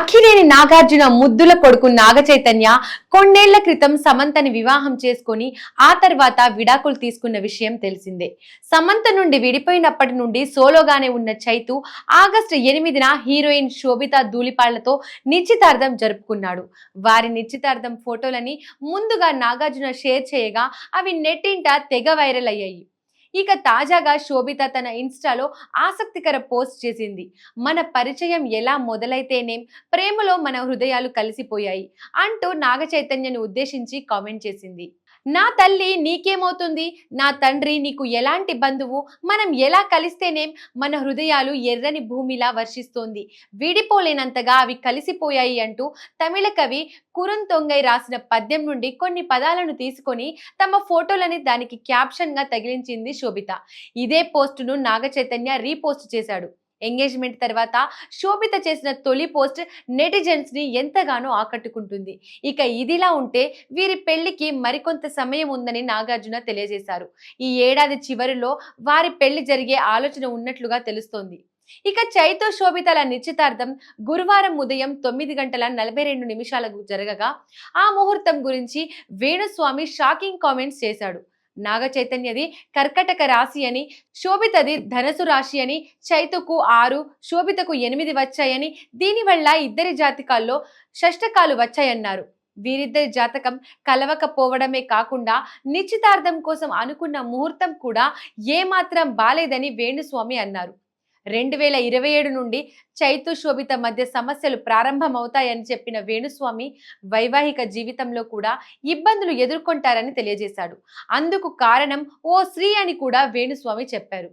అక్కినేని నాగార్జున ముద్దుల కొడుకు నాగ చైతన్య కొన్నేళ్ల క్రితం సమంతని వివాహం చేసుకుని ఆ తర్వాత విడాకులు తీసుకున్న విషయం తెలిసిందే. సమంత నుండి విడిపోయినప్పటి నుండి సోలోగానే ఉన్న చైతు ఆగస్టు 8న హీరోయిన్ శోభిత ధూళిపాళ్లతో నిశ్చితార్థం జరుపుకున్నాడు. వారి నిశ్చితార్థం ఫోటోలని ముందుగా నాగార్జున షేర్ చేయగా అవి నెట్టింట తెగ వైరల్ అయ్యాయి. ఇక తాజాగా శోభిత తన ఇన్స్టాలో ఆసక్తికర పోస్ట్ చేసింది. మన పరిచయం ఎలా మొదలైతేనేం ప్రేమలో మన హృదయాలు కలిసిపోయాయి అంటూ నాగ చైతన్యను ఉద్దేశించి కామెంట్ చేసింది. నా తల్లి నీకేమవుతుంది, నా తండ్రి నీకు ఎలాంటి బంధువు, మనం ఎలా కలిస్తేనేం మన హృదయాలు ఎర్రని భూమిలా వర్షిస్తోంది, విడిపోలేనంతగా అవి కలిసిపోయాయి అంటూ తమిళ కవి కురుంతొంగై రాసిన పద్యం నుండి కొన్ని పదాలను తీసుకొని తమ ఫోటోలని దానికి క్యాప్షన్ గా తగిలించింది శోభిత. ఇదే పోస్టును నాగ చైతన్య రీపోస్ట్ చేశాడు. ఎంగేజ్మెంట్ తర్వాత శోభిత చేసిన తొలి పోస్ట్ నెటిజన్స్ ని ఎంతగానో ఆకట్టుకుంటుంది. ఇక ఇదిలా ఉంటే వీరి పెళ్లికి మరికొంత సమయం ఉందని నాగార్జున తెలియజేశారు. ఈ ఏడాది చివరిలో వారి పెళ్లి జరిగే ఆలోచన ఉన్నట్లుగా తెలుస్తోంది. ఇక చైతు శోభితల నిశ్చితార్థం గురువారం ఉదయం 9:42 జరగగా ఆ ముహూర్తం గురించి వేణుస్వామి షాకింగ్ కామెంట్స్ చేశాడు. నాగ చైతన్యది కర్కటక రాశి అని, శోభితది ధనసు రాశి అని, చైతుకు 6, శోభితకు 8 వచ్చాయని, దీనివల్ల ఇద్దరి జాతకాల్లో షష్టకాలు వచ్చాయన్నారు. వీరిద్దరి జాతకం కలవకపోవడమే కాకుండా నిశ్చితార్థం కోసం అనుకున్న ముహూర్తం కూడా ఏమాత్రం బాలేదని వేణుస్వామి అన్నారు. 2027 నుండి చైతు శోభిత మధ్య సమస్యలు ప్రారంభమవుతాయని చెప్పిన వేణుస్వామి వైవాహిక జీవితంలో కూడా ఇబ్బందులు ఎదుర్కొంటారని తెలియజేశాడు. అందుకు కారణం ఓ స్త్రీ అని కూడా వేణుస్వామి చెప్పారు.